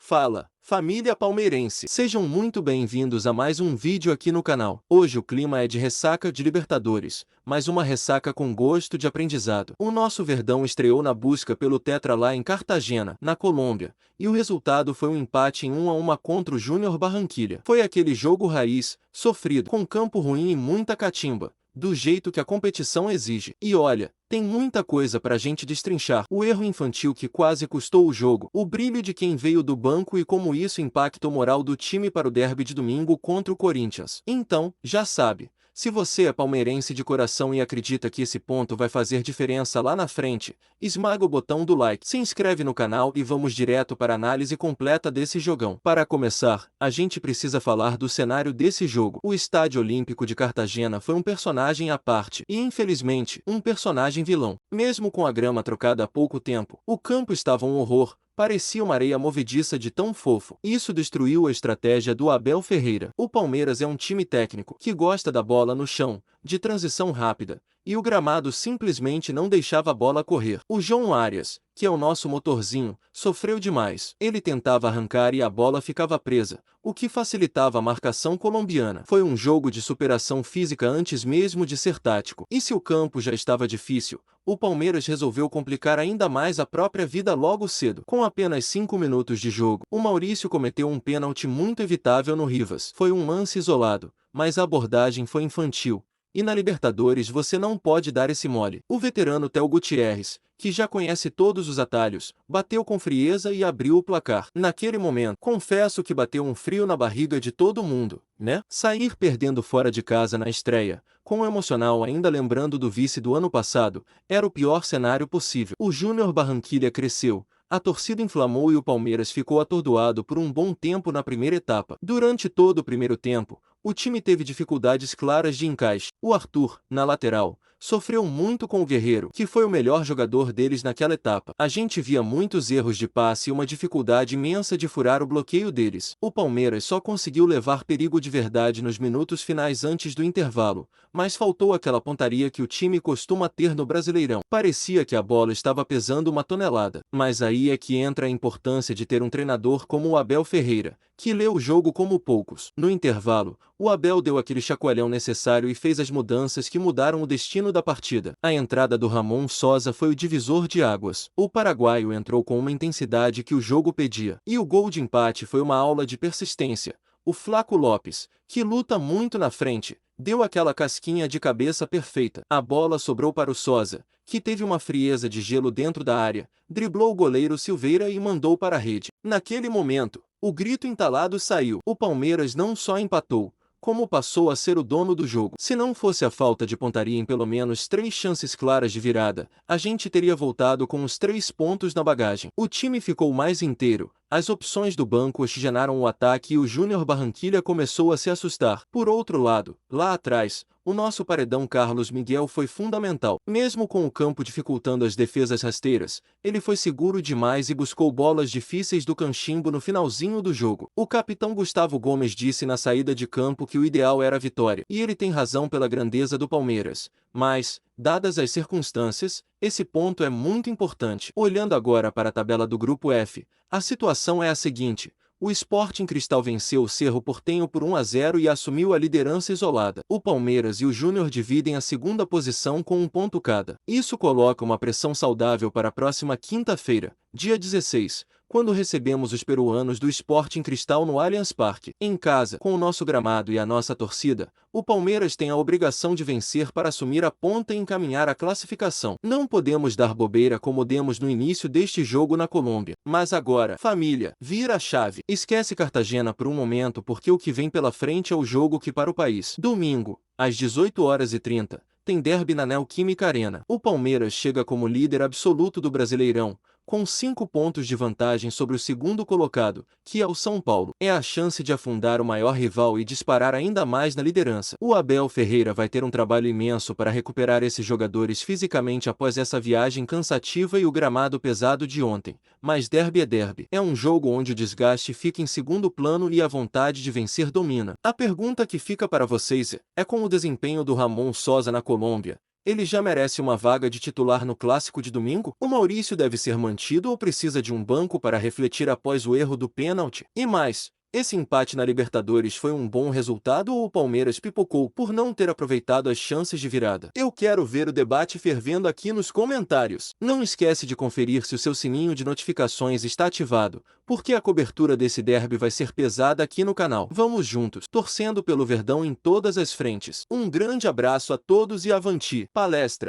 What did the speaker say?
Fala, família palmeirense! Sejam muito bem-vindos a mais um vídeo aqui no canal. Hoje o clima é de ressaca de Libertadores, mas uma ressaca com gosto de aprendizado. O nosso Verdão estreou na busca pelo Tetra lá em Cartagena, na Colômbia, e o resultado foi um empate em 1-1 contra o Júnior Barranquilla. Foi aquele jogo raiz, sofrido, com campo ruim e muita catimba, do jeito que a competição exige. E olha, tem muita coisa pra gente destrinchar. O erro infantil que quase custou o jogo, o brilho de quem veio do banco e como isso impactou o moral do time para o derby de domingo contra o Corinthians. Então, já sabe, se você é palmeirense de coração e acredita que esse ponto vai fazer diferença lá na frente, esmaga o botão do like, se inscreve no canal e vamos direto para a análise completa desse jogão. Para começar, a gente precisa falar do cenário desse jogo. O Estádio Olímpico de Cartagena foi um personagem à parte e, infelizmente, um personagem vilão. Mesmo com a grama trocada há pouco tempo, o campo estava um horror. Parecia uma areia movediça de tão fofo. Isso destruiu a estratégia do Abel Ferreira. O Palmeiras é um time técnico que gosta da bola no chão, de transição rápida, e o gramado simplesmente não deixava a bola correr. O João Arias, que é o nosso motorzinho, sofreu demais. Ele tentava arrancar e a bola ficava presa, o que facilitava a marcação colombiana. Foi um jogo de superação física antes mesmo de ser tático. E se o campo já estava difícil, o Palmeiras resolveu complicar ainda mais a própria vida logo cedo. Com apenas 5 minutos de jogo, o Maurício cometeu um pênalti muito evitável no Rivas. Foi um lance isolado, mas a abordagem foi infantil. E na Libertadores você não pode dar esse mole. O veterano Théo Gutierrez, que já conhece todos os atalhos, bateu com frieza e abriu o placar. Naquele momento, confesso que bateu um frio na barriga de todo mundo, né? Sair perdendo fora de casa na estreia, com o emocional ainda lembrando do vice do ano passado, era o pior cenário possível. O Júnior Barranquilla cresceu, a torcida inflamou e o Palmeiras ficou atordoado por um bom tempo na primeira etapa. Durante todo o primeiro tempo, o time teve dificuldades claras de encaixe. O Arthur, na lateral, sofreu muito com o Guerreiro, que foi o melhor jogador deles naquela etapa. A gente via muitos erros de passe e uma dificuldade imensa de furar o bloqueio deles. O Palmeiras só conseguiu levar perigo de verdade nos minutos finais antes do intervalo, mas faltou aquela pontaria que o time costuma ter no Brasileirão. Parecia que a bola estava pesando uma tonelada. Mas aí é que entra a importância de ter um treinador como o Abel Ferreira, que lê o jogo como poucos. No intervalo, o Abel deu aquele chacoalhão necessário e fez as mudanças que mudaram o destino da partida. A entrada do Ramon Sosa foi o divisor de águas. O paraguaio entrou com uma intensidade que o jogo pedia. E o gol de empate foi uma aula de persistência. O Flaco Lopes, que luta muito na frente, deu aquela casquinha de cabeça perfeita. A bola sobrou para o Sosa, que teve uma frieza de gelo dentro da área, driblou o goleiro Silveira e mandou para a rede. Naquele momento, o grito entalado saiu. O Palmeiras não só empatou, como passou a ser o dono do jogo. Se não fosse a falta de pontaria em pelo menos 3 chances claras de virada, a gente teria voltado com os 3 pontos na bagagem. O time ficou mais inteiro, as opções do banco oxigenaram o ataque e o Júnior Barranquilla começou a se assustar. Por outro lado, lá atrás, o nosso paredão Carlos Miguel foi fundamental. Mesmo com o campo dificultando as defesas rasteiras, ele foi seguro demais e buscou bolas difíceis do cachimbo no finalzinho do jogo. O capitão Gustavo Gomes disse na saída de campo que o ideal era a vitória. E ele tem razão pela grandeza do Palmeiras. Mas, dadas as circunstâncias, esse ponto é muito importante. Olhando agora para a tabela do Grupo F, a situação é a seguinte. O Sporting Cristal venceu o Cerro Porteño por 1-0 e assumiu a liderança isolada. O Palmeiras e o Júnior dividem a segunda posição com 1 ponto cada. Isso coloca uma pressão saudável para a próxima quinta-feira, dia 16, quando recebemos os peruanos do Sporting Cristal no Allianz Parque. Em casa, com o nosso gramado e a nossa torcida, o Palmeiras tem a obrigação de vencer para assumir a ponta e encaminhar a classificação. Não podemos dar bobeira como demos no início deste jogo na Colômbia. Mas agora, família, vira a chave. Esquece Cartagena por um momento porque o que vem pela frente é o jogo que para o país. Domingo, às 18h30, tem derby na Neoquímica Arena. O Palmeiras chega como líder absoluto do Brasileirão, com 5 pontos de vantagem sobre o segundo colocado, que é o São Paulo. É a chance de afundar o maior rival e disparar ainda mais na liderança. O Abel Ferreira vai ter um trabalho imenso para recuperar esses jogadores fisicamente após essa viagem cansativa e o gramado pesado de ontem. Mas derby é derby. É um jogo onde o desgaste fica em segundo plano e a vontade de vencer domina. A pergunta que fica para vocês é com o desempenho do Ramon Sosa na Colômbia, Ele já merece uma vaga de titular no clássico de domingo? O Maurício deve ser mantido ou precisa de um banco para refletir após o erro do pênalti? E mais, esse empate na Libertadores foi um bom resultado ou o Palmeiras pipocou por não ter aproveitado as chances de virada? Eu quero ver o debate fervendo aqui nos comentários. Não esquece de conferir se o seu sininho de notificações está ativado, porque a cobertura desse derby vai ser pesada aqui no canal. Vamos juntos, torcendo pelo Verdão em todas as frentes. Um grande abraço a todos e avante, palestra!